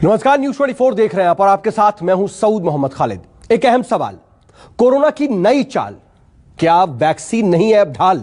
नमस्कार, न्यूज 24 देख रहे हैं आप और आपके साथ मैं हूं सऊद मोहम्मद खालिद। एक अहम सवाल, कोरोना की नई चाल, क्या वैक्सीन नहीं है अब ढाल?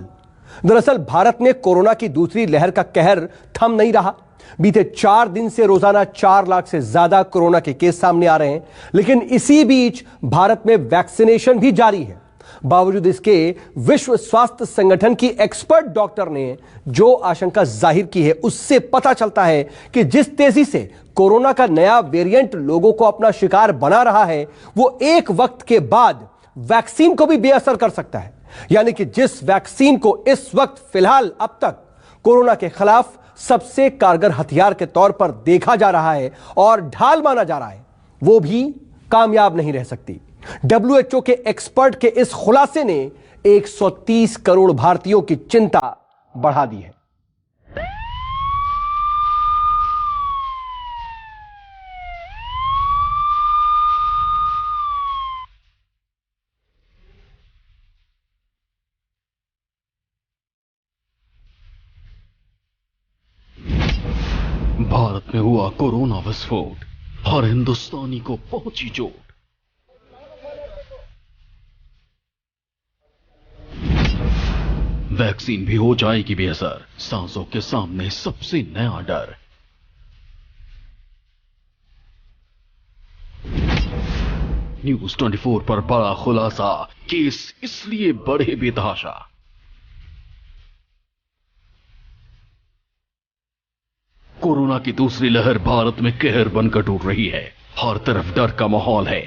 दरअसल भारत में कोरोना की दूसरी लहर का कहर थम नहीं रहा। बीते 4 दिन से रोजाना 4 लाख से ज्यादा कोरोना के केस सामने आ रहे हैं, लेकिन इसी बीच भारत में वैक्सीनेशन भी जारी है। बावजूद इसके विश्व स्वास्थ्य संगठन की एक्सपर्ट डॉक्टर ने जो आशंका जाहिर की है, उससे पता चलता है कि जिस तेजी से कोरोना का नया वेरिएंट लोगों को अपना शिकार बना रहा है, वो एक वक्त के बाद वैक्सीन को भी बेअसर कर सकता है। यानी कि जिस वैक्सीन को इस वक्त फिलहाल अब तक कोरोना के खिलाफ सबसे कारगर हथियार के तौर पर देखा जा रहा है और ढाल माना जा रहा है, वो भी कामयाब नहीं रह सकती। WHO के एक्सपर्ट के इस खुलासे ने 130 करोड़ भारतीयों की चिंता बढ़ा दी है। भारत में हुआ कोरोना विस्फोट, हर हिंदुस्तानी को पहुंची चोट। वैक्सीन भी हो जाएगी बेअसर, सांसों के सामने सबसे नया डर। न्यूज 24 पर बड़ा खुलासा, केस इसलिए बढ़े बेतहाशा। कोरोना की दूसरी लहर भारत में कहर बनकर टूट रही है। हर तरफ डर का माहौल है।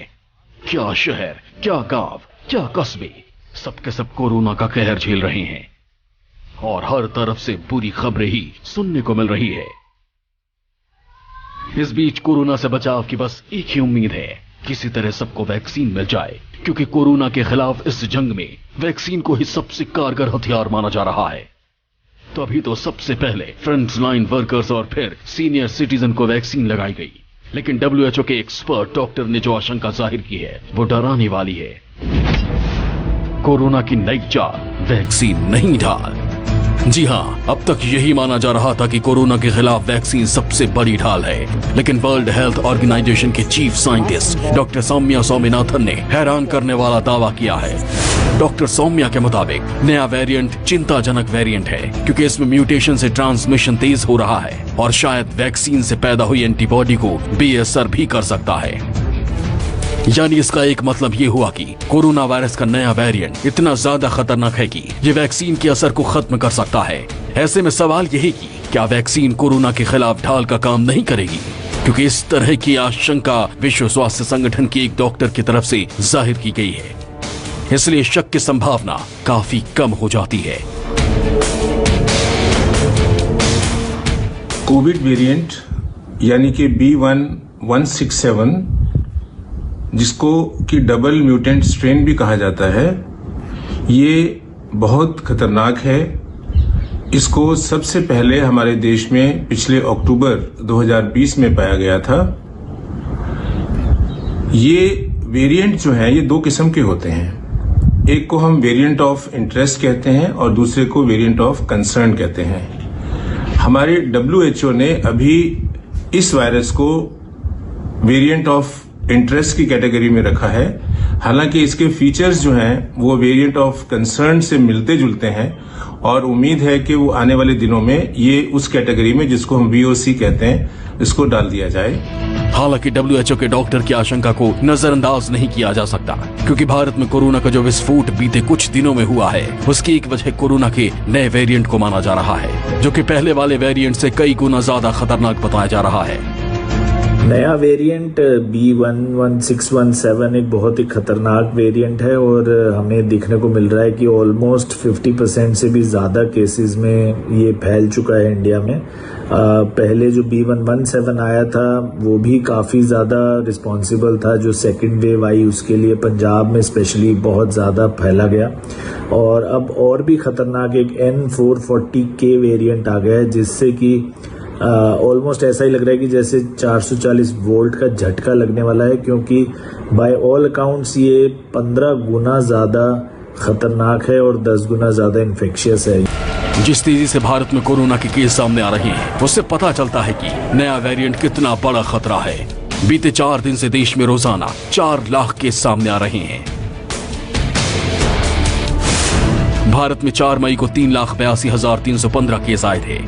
क्या शहर, क्या गांव, क्या कस्बे, सबके सब कोरोना का कहर झेल रहे हैं और हर तरफ से बुरी खबरें ही सुनने को मिल रही है। इस बीच कोरोना से बचाव की बस एक ही उम्मीद है, किसी तरह सबको वैक्सीन मिल जाए, क्योंकि कोरोना के खिलाफ इस जंग में वैक्सीन को ही सबसे कारगर हथियार माना जा रहा है। तो अभी तो सबसे पहले फ्रंट लाइन वर्कर्स और फिर सीनियर सिटीजन को वैक्सीन लगाई गई, लेकिन WHO के एक्सपर्ट डॉक्टर ने जो आशंका जाहिर की है वो डराने वाली है। कोरोना की नई चाल, वैक्सीन नहीं ढाल। जी हां, अब तक यही माना जा रहा था कि कोरोना के खिलाफ वैक्सीन सबसे बड़ी ढाल है, लेकिन वर्ल्ड हेल्थ ऑर्गेनाइजेशन के chief scientist doctor Soumya Swaminathan ने हैरान करने वाला दावा किया है। डॉक्टर सौम्या के मुताबिक नया वेरिएंट चिंताजनक वेरिएंट है, क्योंकि इसमें म्यूटेशन से ट्रांसमिशन तेज हो रहा है और शायद वैक्सीन से पैदा हुई एंटीबॉडी को बेअसर भी कर सकता है। यानी इसका एक मतलब ये हुआ कि कोरोना वायरस का नया वेरिएंट इतना ज्यादा खतरनाक है कि ये वैक्सीन के असर को खत्म कर सकता है। ऐसे में सवाल यही कि क्या वैक्सीन कोरोना के खिलाफ ढाल का काम नहीं करेगी, क्योंकि इस तरह की आशंका विश्व स्वास्थ्य संगठन की एक डॉक्टर की तरफ से जाहिर की गई है। इसलिए शक की संभावना काफी कम हो जाती है। कोविड वेरिएंट यानी कि B.1.167, जिसको कि डबल म्यूटेंट स्ट्रेन भी कहा जाता है, ये बहुत खतरनाक है। इसको सबसे पहले हमारे देश में पिछले अक्टूबर 2020 में पाया गया था। ये वेरिएंट जो है ये 2 किस्म के होते हैं। एक को हम वेरिएंट ऑफ इंटरेस्ट कहते हैं और दूसरे को वेरिएंट ऑफ कंसर्न कहते हैं। हमारे WHO ने अभी इस वायरस को वेरिएंट ऑफ इंटरेस्ट की कैटेगरी में रखा है। हालांकि इसके फीचर्स जो हैं वो वेरिएंट ऑफ कंसर्न से मिलते जुलते हैं और उम्मीद है कि वो आने वाले दिनों में ये उस कैटेगरी में, जिसको हम VOC कहते हैं, इसको डाल दिया जाए। हालांकि WHO के डॉक्टर की आशंका को नजरअंदाज नहीं किया जा सकता, क्योंकि भारत में कोरोना का जो विस्फोट बीते कुछ दिनों में हुआ है, उसकी एक वजह कोरोना के नए वेरिएंट को माना जा रहा है, जो कि पहले वाले वेरिएंट से कई गुना ज्यादा खतरनाक बताया जा रहा है। नया वेरिएंट B.1.1.617 एक बहुत ही खतरनाक वेरिएंट है और हमें देखने को मिल रहा है कि ऑलमोस्ट 50% से भी ज़्यादा केसेस में ये फैल चुका है इंडिया में। पहले जो B.1.1.7 आया था वो भी काफ़ी ज़्यादा रिस्पॉन्सिबल था। जो सेकेंड वेव आई उसके लिए पंजाब में स्पेशली बहुत ज़्यादा फैला गया, और अब और भी खतरनाक एक N440K वेरिएंट आ गया है, जिससे कि ऑलमोस्ट ऐसा ही लग रहा है कि जैसे 440 वोल्ट का झटका लगने वाला है, क्योंकि बाय ऑल अकाउंट्स ये 15 गुना ज़्यादा खतरनाक है और 10 गुना ज्यादा इन्फेक्शियस है। जिस तेजी से भारत में कोरोना के केस सामने आ रहे हैं, उससे पता चलता है कि नया वेरिएंट कितना बड़ा खतरा है। बीते 4 दिन से देश में रोजाना 4 लाख केस सामने आ रहे हैं। भारत में 4 मई को 3,82,315 केस आए थे।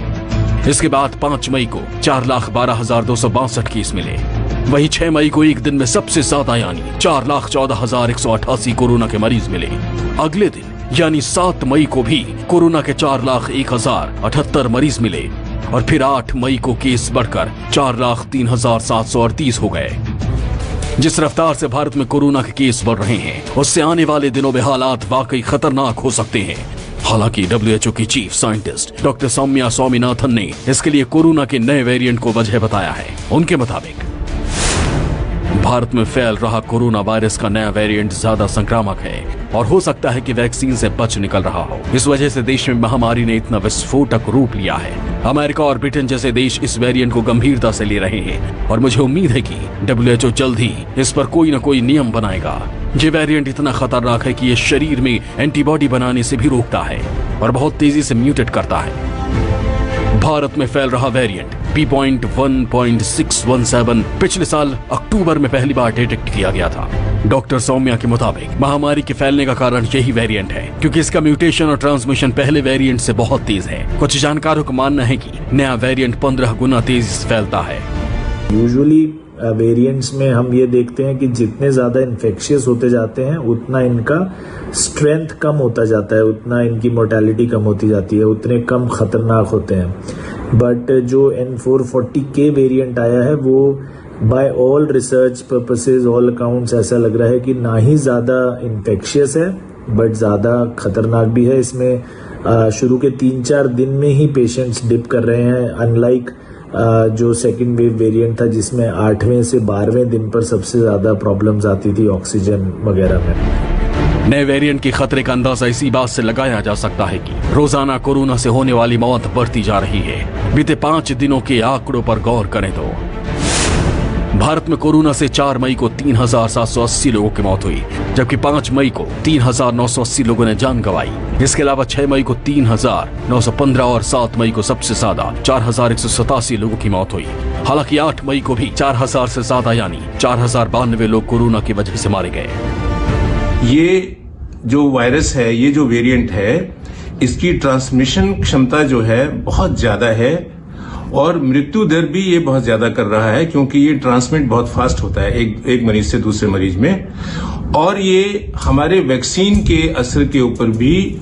इसके बाद 5 मई को 4,12,262 केस मिले। वहीं 6 मई को एक दिन में सबसे ज्यादा यानी 4,14,188 कोरोना के मरीज मिले। अगले दिन यानी 7 मई को भी कोरोना के 4,01,078 मरीज मिले और फिर 8 मई को केस बढ़कर 4,03,738 हो गए। जिस रफ्तार से भारत में कोरोना के केस बढ़ रहे हैं, उससे आने वाले दिनों में हालात वाकई खतरनाक हो सकते हैं। हालांकि WHO की chief scientist doctor Soumya Swaminathan ने इसके लिए कोरोना के नए वेरिएंट को वजह बताया है। उनके मुताबिक भारत में फैल रहा कोरोना वायरस का नया वेरिएंट ज्यादा संक्रामक है और हो सकता है कि वैक्सीन से बच निकल रहा हो। इस वजह से देश में महामारी ने इतना विस्फोटक रूप लिया है। अमेरिका और ब्रिटेन जैसे देश इस वेरिएंट को गंभीरता से ले रहे हैं और मुझे उम्मीद है कि WHO जल्द ही इस पर कोई न कोई नियम बनाएगा। ये वेरिएंट इतना खतरनाक है कि ये शरीर में एंटीबॉडी बनाने से भी रोकता है और बहुत तेजी से म्यूटेट करता है। भारत में फैल रहा वेरिएंट B.1.617 पिछले साल अक्टूबर में पहली बार डिटेक्ट किया गया था। डॉक्टर सौम्या के मुताबिक महामारी के फैलने का कारण यही वेरिएंट है, क्योंकि इसका म्यूटेशन और ट्रांसमिशन पहले वेरिएंट से बहुत तेज है। कुछ जानकारों का मानना है कि नया वेरिएंट 15 गुना तेजी से फैलता है। यूजुअली वेरिएंट्स में हम ये देखते हैं कि जितने ज्यादा इन्फेक्शियस होते जाते हैं उतना इनका स्ट्रेंथ कम होता जाता है, उतना इनकी मोर्टेलिटी कम होती जाती है, उतने कम खतरनाक होते हैं। बट जो N440K वेरिएंट आया है वो by all research purposes, all accounts ऐसा लग रहा है कि ना ही ज्यादा इन्फेक्शियस है बट ज्यादा खतरनाक भी है। इसमें शुरू के 3-4 दिन में ही पेशेंट्स डिप कर रहे हैं, अनलाइक जो सेकेंड वेव वेरिएंट था जिसमें 8वें से 12वें दिन पर सबसे ज्यादा प्रॉब्लम्स आती थी ऑक्सीजन वगैरह में। नए वेरिएंट के खतरे का अंदाजा इसी बात से लगाया जा सकता है कि रोजाना कोरोना से होने वाली मौत बढ़ती जा रही है। बीते 5 दिनों के आंकड़ों पर गौर करें तो भारत में कोरोना से 4 मई को 3,780 लोगों की मौत हुई, जबकि 5 मई को 3,980 लोगों ने जान गंवाई। इसके अलावा 6 मई को 3,915 और 7 मई को सबसे ज्यादा 4,187 लोगों की मौत हुई। हालांकि 8 मई को भी 4,000 से ज्यादा यानी 4,092 लोग कोरोना की वजह से मारे गए। ये जो वायरस है, ये जो वेरिएंट है, इसकी ट्रांसमिशन क्षमता जो है बहुत ज्यादा है और मृत्यु दर भी ये बहुत ज्यादा कर रहा है, क्योंकि ये ट्रांसमिट बहुत फास्ट होता है एक मरीज से दूसरे मरीज में। और ये हमारे वैक्सीन के असर के ऊपर भी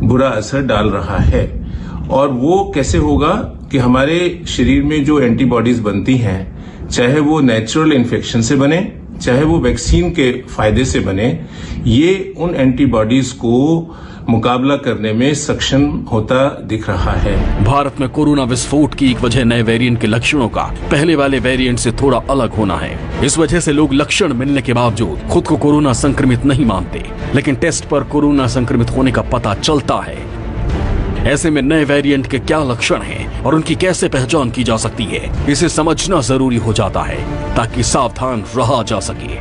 बुरा असर डाल रहा है। और वो कैसे होगा कि हमारे शरीर में जो एंटीबॉडीज बनती हैं, चाहे वो नेचुरल इन्फेक्शन से बने, चाहे वो वैक्सीन के फायदे से बने, ये उन एंटीबॉडीज को मुकाबला करने में सक्षम होता दिख रहा है। भारत में कोरोना विस्फोट की एक वजह नए वेरिएंट के लक्षणों का पहले वाले वेरिएंट से थोड़ा अलग होना है। इस वजह से लोग लक्षण मिलने के बावजूद खुद को कोरोना संक्रमित नहीं मानते, लेकिन टेस्ट पर कोरोना संक्रमित होने का पता चलता है। ऐसे में नए वेरिएंट के क्या लक्षण हैं और उनकी कैसे पहचान की जा सकती है, इसे समझना जरूरी हो जाता है ताकि सावधान रहा जा सके।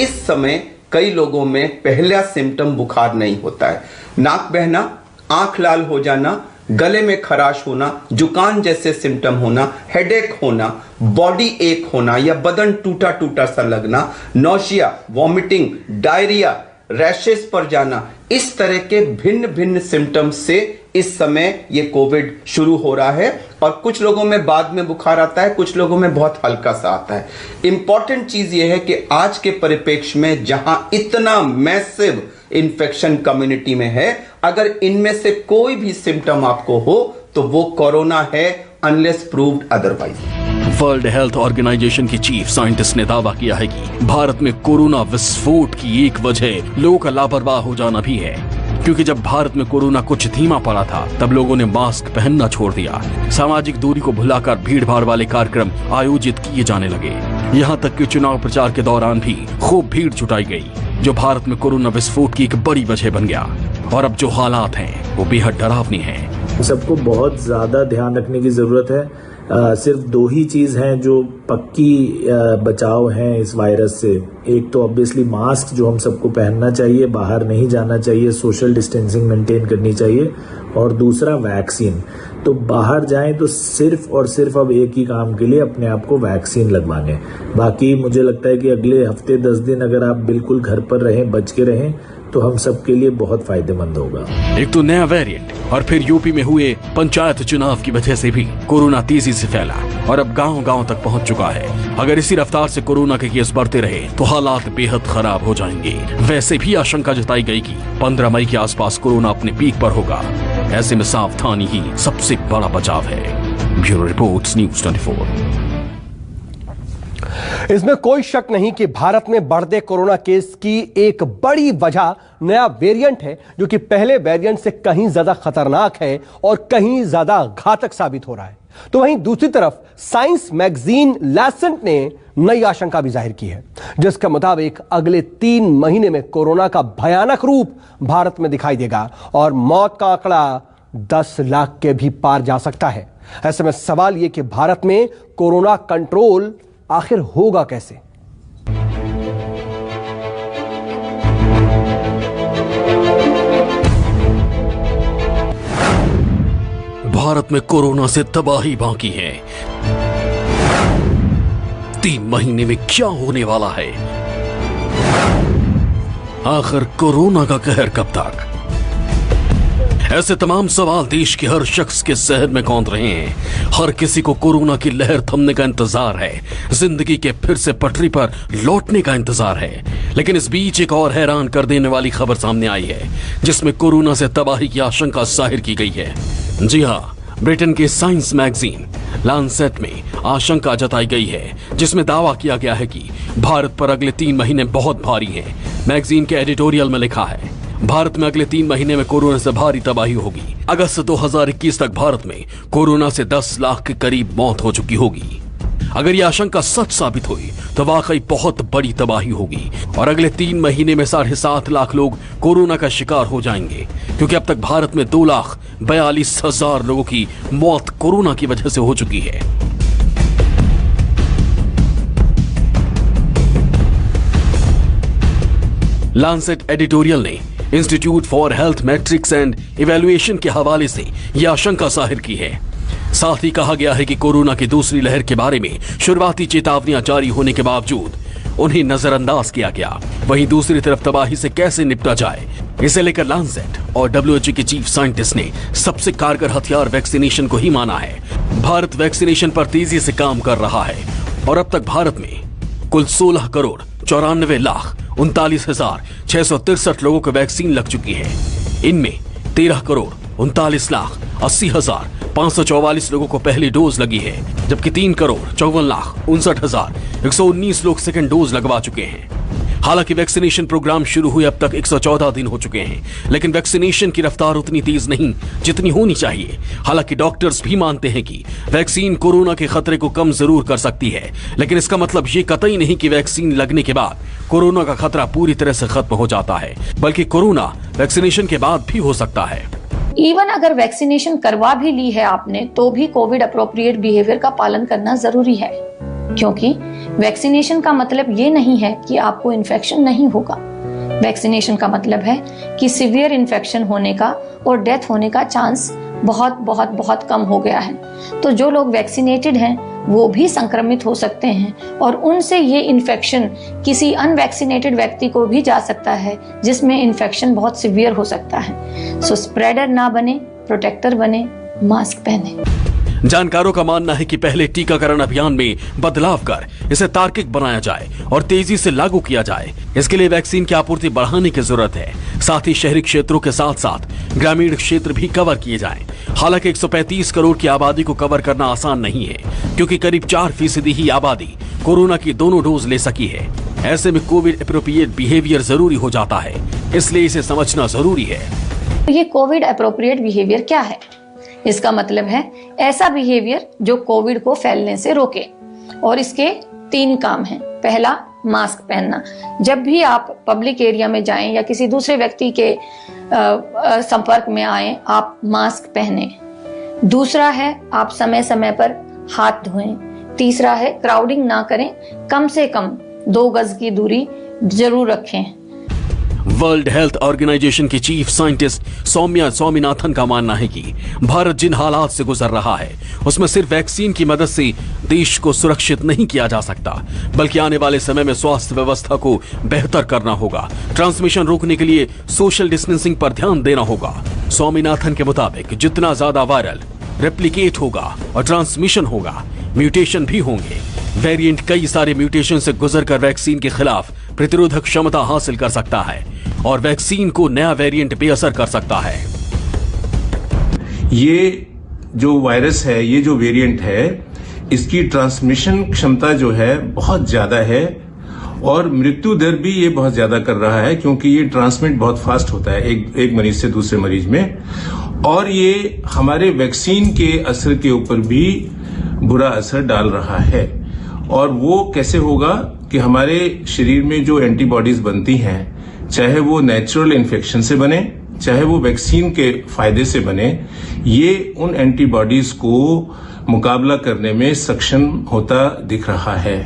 इस समय कई लोगों में पहला सिम्टम बुखार नहीं होता है। नाक बहना, आंख लाल हो जाना, गले में खराश होना, जुकाम जैसे सिम्टम होना, हेडेक होना, बॉडी एक होना या बदन टूटा टूटा सा लगना, नौशिया, वॉमिटिंग, डायरिया, रैशेस पर जाना, इस तरह के भिन्न भिन्न सिम्टम्स से इस समय ये कोविड शुरू हो रहा है। और कुछ लोगों में बाद में बुखार आता है, कुछ लोगों में बहुत हल्का सा आता है। इंपॉर्टेंट चीज ये है कि आज के परिप्रेक्ष्य में जहां इतना मैसिव इन्फेक्शन कम्युनिटी में है, अगर इनमें से कोई भी सिम्टम आपको हो तो वो कोरोना है, unless proved otherwise. World Health Organization की चीफ साइंटिस्ट ने दावा किया है कि भारत में कोरोना विस्फोट की एक वजह लोगों का लापरवाह हो जाना भी है, क्योंकि जब भारत में कोरोना कुछ धीमा पड़ा था तब लोगों ने मास्क पहनना छोड़ दिया। सामाजिक दूरी को भुलाकर भीड़ भाड़ वाले कार्यक्रम आयोजित किए जाने लगे। यहाँ तक कि चुनाव प्रचार के दौरान भी खूब भीड़ जुटाई गई, जो भारत में कोरोना विस्फोट की एक बड़ी वजह बन गया। और अब जो हालात हैं वो बेहद डरावनी हैं। सबको बहुत ज्यादा ध्यान रखने की जरूरत है। सिर्फ दो ही चीज हैं जो पक्की बचाव हैं इस वायरस से। एक तो ऑब्वियसली मास्क जो हम सबको पहनना चाहिए, बाहर नहीं जाना चाहिए, सोशल डिस्टेंसिंग मेंटेन करनी चाहिए, और दूसरा वैक्सीन। तो बाहर जाएं तो सिर्फ और सिर्फ अब एक ही काम के लिए अपने आप को वैक्सीन लगवाने। बाकी मुझे लगता है कि अगले हफ्ते 10 दिन अगर आप बिल्कुल घर पर रहें, बच के रहें, तो हम सबके लिए बहुत फायदेमंद होगा। एक तो नया वेरिएंट और फिर यूपी में हुए पंचायत चुनाव की वजह से भी कोरोना तेजी से फैला और अब गांव-गांव तक पहुंच चुका है। अगर इसी रफ्तार से कोरोना के केस बढ़ते रहे तो हालात बेहद खराब हो जाएंगे। वैसे भी आशंका जताई गई कि 15 मई के आसपास कोरोना अपने पीक पर होगा। ऐसे में सावधानी ही सबसे बड़ा बचाव है। Bureau report, news 24। इसमें कोई शक नहीं कि भारत में बढ़ते कोरोना केस की एक बड़ी वजह नया वेरिएंट है, जो कि पहले वेरिएंट से कहीं ज्यादा खतरनाक है और कहीं ज्यादा घातक साबित हो रहा है। तो वहीं दूसरी तरफ साइंस मैगजीन लैंसेट ने नई आशंका भी जाहिर की है, जिसके मुताबिक अगले 3 महीने में कोरोना का भयानक रूप भारत में दिखाई देगा और मौत का आंकड़ा 10 लाख के भी पार जा सकता है। ऐसे में सवाल यह कि भारत में कोरोना कंट्रोल आखिर होगा कैसे? भारत में कोरोना से तबाही बाकी है। 3 महीने में क्या होने वाला है? आखिर कोरोना का कहर कब तक? ऐसे तमाम सवाल देश के हर शख्स के जहन में कौंध रहे हैं। हर किसी को कोरोना की लहर थमने का इंतजार है, जिंदगी के फिर से पटरी पर लौटने का इंतजार है। लेकिन इस बीच एक और हैरान कर देने वाली खबर सामने आई है, जिसमें कोरोना से तबाही की आशंका जाहिर की गई है। जी हां, ब्रिटेन के साइंस मैगजीन लैंसेट में आशंका जताई गई है, जिसमें दावा किया गया है कि भारत पर अगले 3 महीने बहुत भारी हैं। मैगजीन के एडिटोरियल में लिखा है, भारत में अगले 3 महीने में कोरोना से भारी तबाही होगी। अगस्त 2021 तक भारत में कोरोना से 10 लाख के करीब मौत हो चुकी होगी। अगर यह आशंका सच साबित हुई तो वाकई बहुत बड़ी तबाही होगी और अगले 3 महीने में 7.5 लाख लोग कोरोना का शिकार हो जाएंगे, क्योंकि अब तक भारत में 2,42,000 लोगों की मौत कोरोना की वजह से हो चुकी है। लैंसेट एडिटोरियल ने institute for health matrix and evaluation के हवाले से यह आशंका जाहिर की है। साथ ही कहा गया है कि कोरोना की दूसरी लहर के बारे में शुरुआती चेतावनियां जारी होने के बावजूद उन्हें नजरअंदाज किया गया। वहीं दूसरी तरफ तबाही से कैसे निपटा जाए, इसे लेकर लैंसेट और WHO के चीफ साइंटिस्ट ने सबसे कारगर हथियार वैक्सीनेशन को ही माना है। भारत वैक्सीनेशन पर तेजी से काम कर रहा है और अब तक भारत में कुल 16,94,39,663 लोगों को वैक्सीन लग चुकी है। इनमें 13,80,80,544 लोगों को पहली डोज लगी है, जबकि 3,54,59,119 लोग सेकेंड डोज लगवा चुके हैं। हालांकि वैक्सीनेशन प्रोग्राम शुरू हुए अब तक 114 दिन हो चुके हैं, लेकिन वैक्सीनेशन की रफ्तार उतनी तेज नहीं जितनी होनी चाहिए। हालांकि डॉक्टर्स भी मानते हैं कि वैक्सीन कोरोना के खतरे को कम जरूर कर सकती है, लेकिन इसका मतलब ये कतई नहीं कि वैक्सीन लगने के बाद कोरोना का खतरा पूरी तरह से खत्म हो जाता है, बल्कि कोरोना वैक्सीनेशन के बाद भी हो सकता है। इवन अगर वैक्सीनेशन करवा भी ली है आपने, तो भी कोविड अप्रोप्रिएट बिहेवियर का पालन करना जरूरी है, क्योंकि वैक्सीनेशन का मतलब ये नहीं है कि आपको इन्फेक्शन नहीं होगा। वैक्सीनेशन का मतलब है कि सीवियर इन्फेक्शन होने का और डेथ होने का चांस बहुत बहुत बहुत कम हो गया है। तो जो लोग वैक्सीनेटेड हैं वो भी संक्रमित हो सकते हैं और उनसे ये इन्फेक्शन किसी अनवैक्सीनेटेड व्यक्ति को भी जा सकता है, जिसमें इन्फेक्शन बहुत सीवियर हो सकता है। सो स्प्रेडर ना बने, प्रोटेक्टर बने, मास्क पहने। जानकारों का मानना है कि पहले टीकाकरण अभियान में बदलाव कर इसे तार्किक बनाया जाए और तेजी से लागू किया जाए। इसके लिए वैक्सीन की आपूर्ति बढ़ाने की जरूरत है। साथ ही शहरी क्षेत्रों के साथ साथ ग्रामीण क्षेत्र भी कवर किए जाएं। हालांकि 135 करोड़ की आबादी को कवर करना आसान नहीं है, क्योंकि करीब 4% ही आबादी कोरोना की दोनों डोज ले सकी है। ऐसे में कोविड एप्रोप्रिएट बिहेवियर जरूरी हो जाता है, इसलिए इसे समझना जरूरी है। ये कोविड एप्रोप्रिएट बिहेवियर क्या है? इसका मतलब है ऐसा बिहेवियर जो कोविड को फैलने से रोके, और इसके 3 काम हैं। पहला, मास्क पहनना। जब भी आप पब्लिक एरिया में जाएं या किसी दूसरे व्यक्ति के संपर्क में आए, आप मास्क पहने। दूसरा है, आप समय समय पर हाथ धोएं। तीसरा है क्राउडिंग ना करें, कम से कम 2 गज की दूरी जरूर रखें। वर्ल्ड हेल्थ ऑर्गेनाइजेशन की चीफ साइंटिस्ट सौम्या स्वामीनाथन का मानना है कि भारत जिन हालात से गुजर रहा है उसमें सिर्फ वैक्सीन की मदद से देश को सुरक्षित नहीं किया जा सकता, बल्कि आने वाले समय में स्वास्थ्य व्यवस्था को बेहतर करना होगा। ट्रांसमिशन रोकने के लिए सोशल डिस्टेंसिंग पर ध्यान देना होगा। स्वामीनाथन के मुताबिक जितना ज्यादा वायरल रेप्लिकेट होगा और ट्रांसमिशन होगा, म्यूटेशन भी होंगे। वेरिएंट कई सारे म्यूटेशन से गुजरकर वैक्सीन के खिलाफ प्रतिरोधक क्षमता हासिल कर सकता है और वैक्सीन को नया वेरिएंट बेअसर कर सकता है। ये जो वायरस है, ये जो वेरिएंट है, इसकी ट्रांसमिशन क्षमता जो है बहुत ज्यादा है और मृत्यु दर भी ये बहुत ज्यादा कर रहा है, क्योंकि ये ट्रांसमिट बहुत फास्ट होता है एक मरीज से दूसरे मरीज में, और ये हमारे वैक्सीन के असर के ऊपर भी बुरा असर डाल रहा है। और वो कैसे होगा कि हमारे शरीर में जो एंटीबॉडीज बनती हैं, चाहे वो नेचुरल इन्फेक्शन से बने, चाहे वो वैक्सीन के फायदे से बने, ये उन एंटीबॉडीज को मुकाबला करने में सक्षम होता दिख रहा है।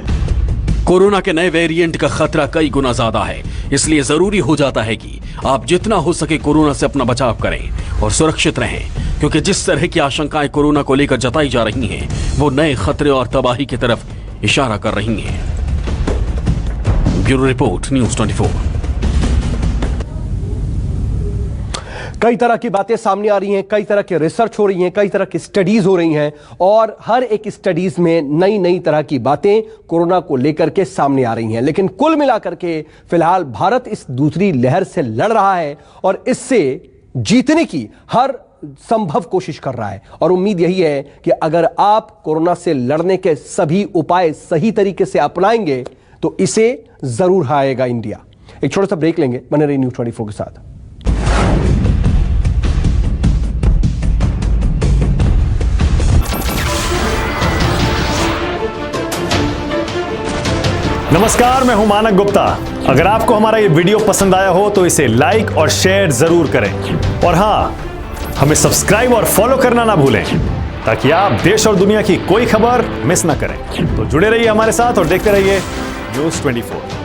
कोरोना के नए वेरिएंट का खतरा कई गुना ज्यादा है, इसलिए जरूरी हो जाता है कि आप जितना हो सके कोरोना से अपना बचाव करें और सुरक्षित रहें, क्योंकि जिस तरह की आशंकाएं कोरोना को लेकर जताई जा रही हैं, वो नए खतरे और तबाही की तरफ इशारा कर रही हैं। Bureau report, news 24। कई तरह की बातें सामने आ रही हैं, कई तरह की रिसर्च हो रही हैं, कई तरह की स्टडीज हो रही हैं और हर एक स्टडीज में नई नई तरह की बातें कोरोना को लेकर के सामने आ रही हैं। लेकिन कुल मिलाकर के फिलहाल भारत इस दूसरी लहर से लड़ रहा है और इससे जीतने की हर संभव कोशिश कर रहा है। और उम्मीद यही है कि अगर आप कोरोना से लड़ने के सभी उपाय सही तरीके से अपनाएंगे तो इसे जरूर हराएगा इंडिया। एक छोटा सा ब्रेक लेंगे, बने रहिए न्यूज़ 24 के साथ। नमस्कार, मैं हूं मानक गुप्ता। अगर आपको हमारा ये वीडियो पसंद आया हो तो इसे लाइक और शेयर जरूर करें और हां, हमें सब्सक्राइब और फॉलो करना ना भूलें ताकि आप देश और दुनिया की कोई खबर मिस ना करें। तो जुड़े रहिए हमारे साथ और देखते रहिए न्यूज़ 24।